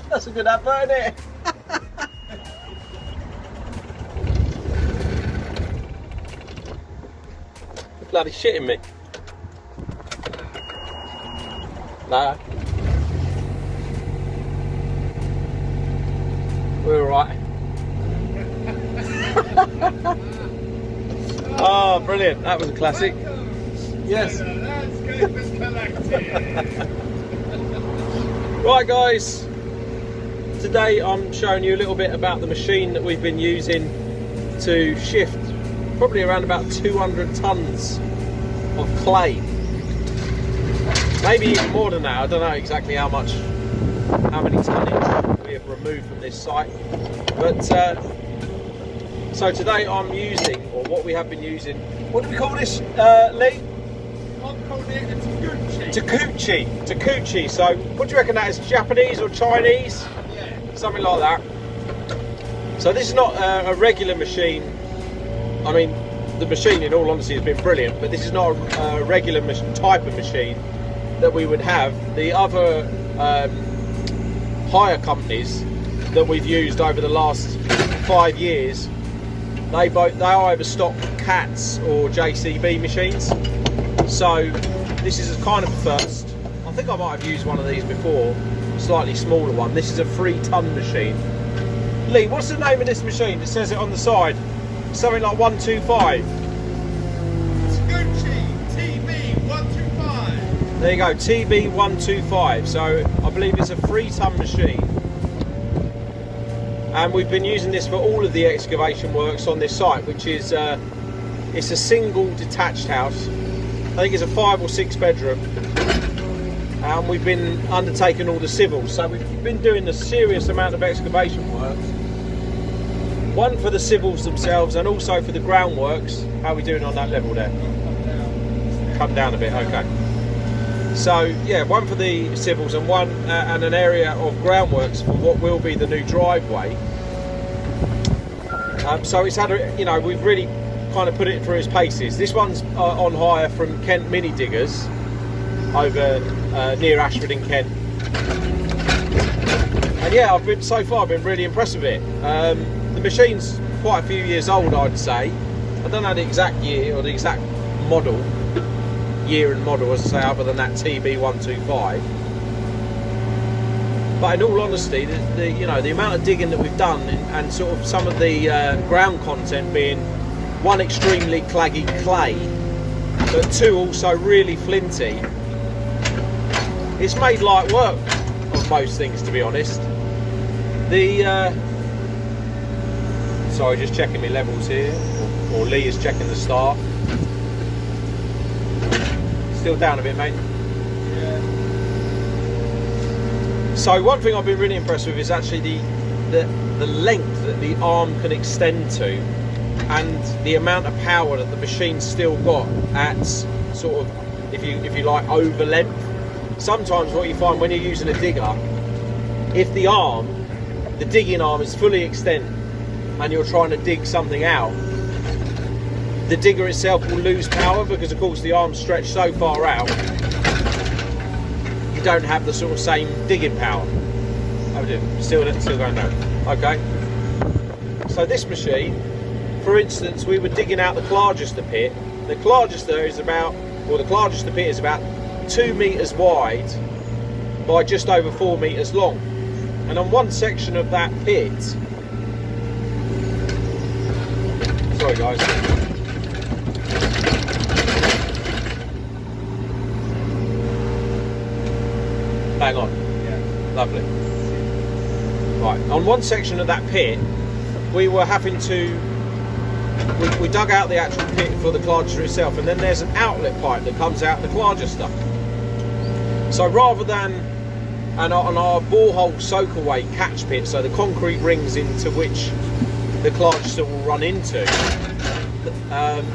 That's a good advert, isn't it? You're bloody shitting me. No. We're alright. Oh, brilliant. That was a classic. Yes. Right, guys. Today I'm showing you a little bit about the machine that we've been using to shift probably around about 200 tons of clay. Maybe even more than that. I don't know exactly how many tonnage we have removed from this site. But so today I'm using, or what we have been using, what do we call this, Lee? I'm calling it a Takeuchi. Takeuchi. So what do you reckon that is? Japanese or Chinese? Yeah. Something like that. So this is not a regular machine. I mean, the machine in all honesty has been brilliant, but this is not a regular type of machine that we would have. The other hire companies that we've used over the last 5 years, they either stock CATs or JCB machines. So this is a kind of first. I think I might have used one of these before, slightly smaller one. This is a 3-ton machine. Lee, what's the name of this machine? It says it on the side. Something like 125. Takeuchi TB125. There you go, TB125. So I believe it's a 3-ton machine. And we've been using this for all of the excavation works on this site, which is it's a single detached house. I think it's a 5 or 6 bedroom. And we've been undertaking all the civils. So we've been doing a serious amount of excavation works. One for the civils themselves and also for the groundworks. How are we doing on that level there? Come down a bit, okay. So yeah, one for the civils and one and an area of groundworks for what will be the new driveway. So it's had a, we've really kind of put it through its paces. This one's on hire from Kent Mini Diggers over near Ashford in Kent. And yeah, so far I've been really impressed with it. The machine's quite a few years old, I'd say. I don't know the exact year or the exact model. Year and model, as I say, other than that TB125. But in all honesty, the amount of digging that we've done and sort of some of the ground content being one extremely claggy clay, but two also really flinty, it's made light work of most things, to be honest. Sorry, just checking my levels here, or Lee is checking the star. Still down a bit, mate. Yeah. So one thing I've been really impressed with is actually the length that the arm can extend to, and the amount of power that the machine's still got at sort of, if you like, over length. Sometimes what you find when you're using a digger, if the digging arm is fully extended and you're trying to dig something out, the digger itself will lose power because of course the arm's stretched so far out, you don't have the sort of same digging power. Oh dear, still going down. Okay. So this machine, for instance, we were digging out the Clargister pit. The Clargister pit is about 2 metres wide by just over 4 metres long. And on one section of that pit, sorry guys, bang on. Yeah. Lovely. Right, on one section of that pit, we were having to, we dug out the actual pit for the Clargister itself, and then there's an outlet pipe that comes out the Clargister. So rather than, and on our borehole soakaway catch pit, so the concrete rings into which the Clargister will run into,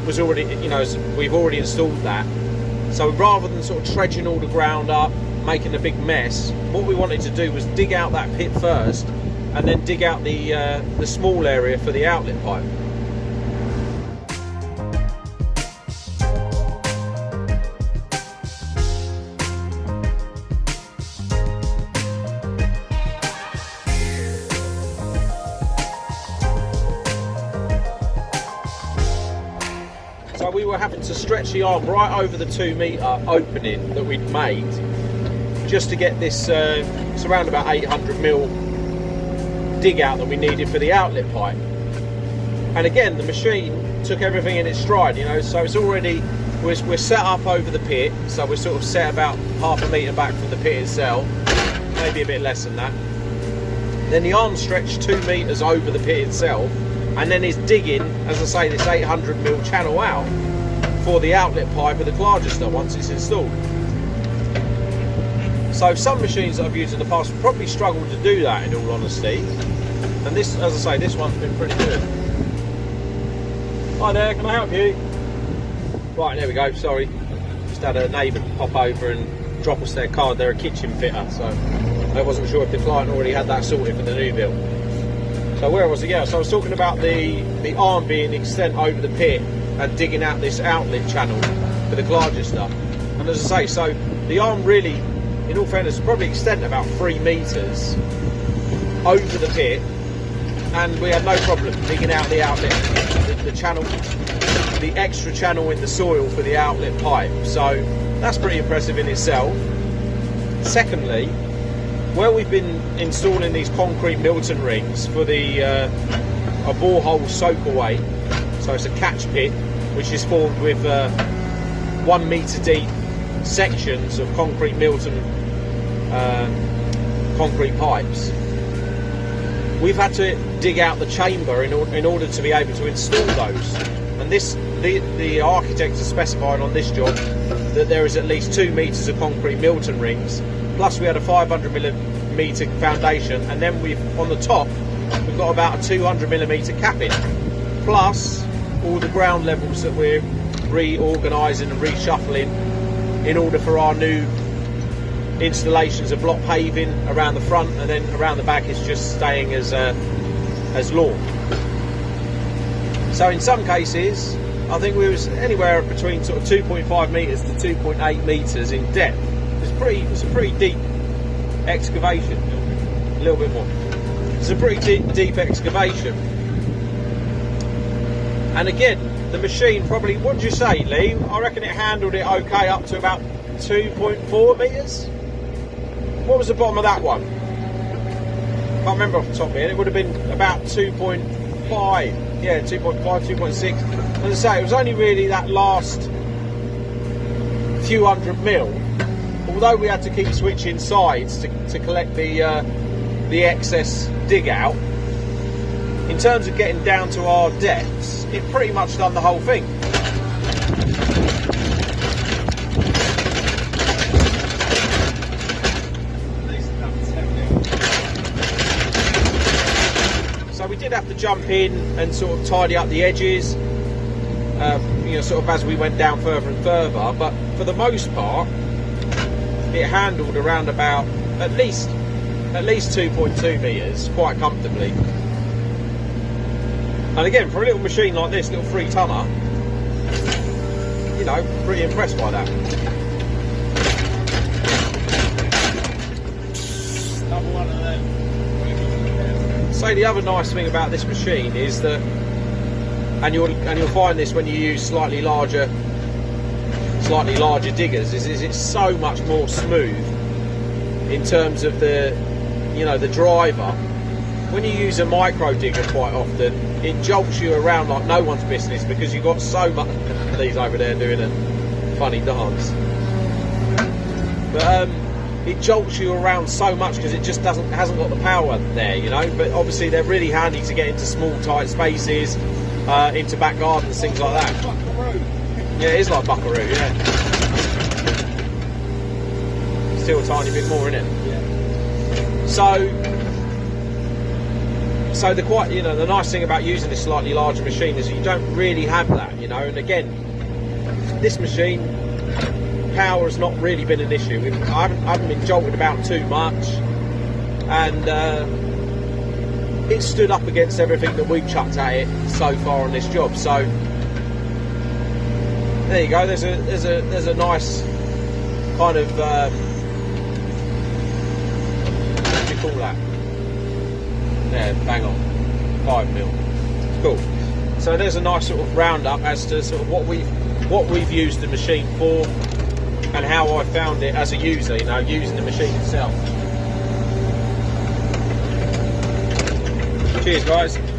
was already, we've already installed that. So rather than sort of dredging all the ground up, making a big mess, what we wanted to do was dig out that pit first and then dig out the small area for the outlet pipe. were having to stretch the arm right over the 2 metre opening that we'd made just to get this, it's around about 800mm dig out that we needed for the outlet pipe. And again, the machine took everything in its stride, you know, so it's already, we're set up over the pit, so we're sort of set about 1/2 metre back from the pit itself, maybe a bit less than that. Then the arm stretched 2 metres over the pit itself, and then is digging, as I say, this 800mm channel out for the outlet pipe of the Clargister once it's installed. So some machines that I've used in the past probably struggled to do that, in all honesty. And this, as I say, this one's been pretty good. Hi there, can I help you? Right, there we go, sorry. Just had a neighbour pop over and drop us their card. They're a kitchen fitter, so I wasn't sure if the client already had that sorted for the new build. So where was it? Yeah, so I was talking about the arm being extended over the pit and digging out this outlet channel for the Clargister. And as I say, so the arm really, in all fairness, probably extended about 3 metres over the pit, and we had no problem digging out the outlet, the channel, the extra channel in the soil for the outlet pipe. So that's pretty impressive in itself. Secondly, where we've been installing these concrete Milton rings for the a borehole soak away, so it's a catch pit which is formed with 1 metre deep sections of concrete Milton concrete pipes. We've had to dig out the chamber in order to be able to install those, and the architect has specified on this job that there is at least 2 metres of concrete Milton rings, plus we had a 500mm foundation, and then on the top we've got about a 200mm capping, plus all the ground levels that we're reorganising and reshuffling in order for our new installations of block paving around the front, and then around the back is just staying as lawn. So in some cases I think we was anywhere between sort of 2.5 metres to 2.8 metres in depth. It's a pretty deep excavation, a little bit more. It's a pretty deep excavation. And again, the machine probably, what did you say, Lee? I reckon it handled it okay up to about 2.4 metres. What was the bottom of that one? Can't remember off the top of it. It would have been about 2.5. Yeah, 2.5, 2.6. As I say, it was only really that last few 100mm. Although we had to keep switching sides to collect the excess dig out, in terms of getting down to our depths, it pretty much done the whole thing. So we did have to jump in and sort of tidy up the edges, you know, sort of as we went down further and further, but for the most part it handled around about at least 2.2 metres quite comfortably. And again, for a little machine like this, little 3-tonner, you know, pretty impressed by that. Another one of them. So the other nice thing about this machine is that, and you'll find this when you use slightly larger diggers, is it's so much more smooth in terms of the, you know, the driver. When you use a micro digger quite often, it jolts you around like no one's business, because you've got so much of these over there doing a funny dance. But it jolts you around so much because it just hasn't got the power there, you know. But obviously they're really handy to get into small tight spaces, into back gardens, things like that. Yeah, it is like buckaroo, yeah. Still a tiny bit more in it. Yeah. So the the nice thing about using this slightly larger machine is that you don't really have that, you know. And again, this machine, power has not really been an issue. I haven't been jolted about too much, and it stood up against everything that we've chucked at it so far on this job. So there you go. There's a nice kind of what do you call that? Yeah, bang on, 5mm. Cool. So there's a nice sort of roundup as to sort of what we've what we've used the machine for, and how I found it as a user, you know, using the machine itself. Cheers, guys.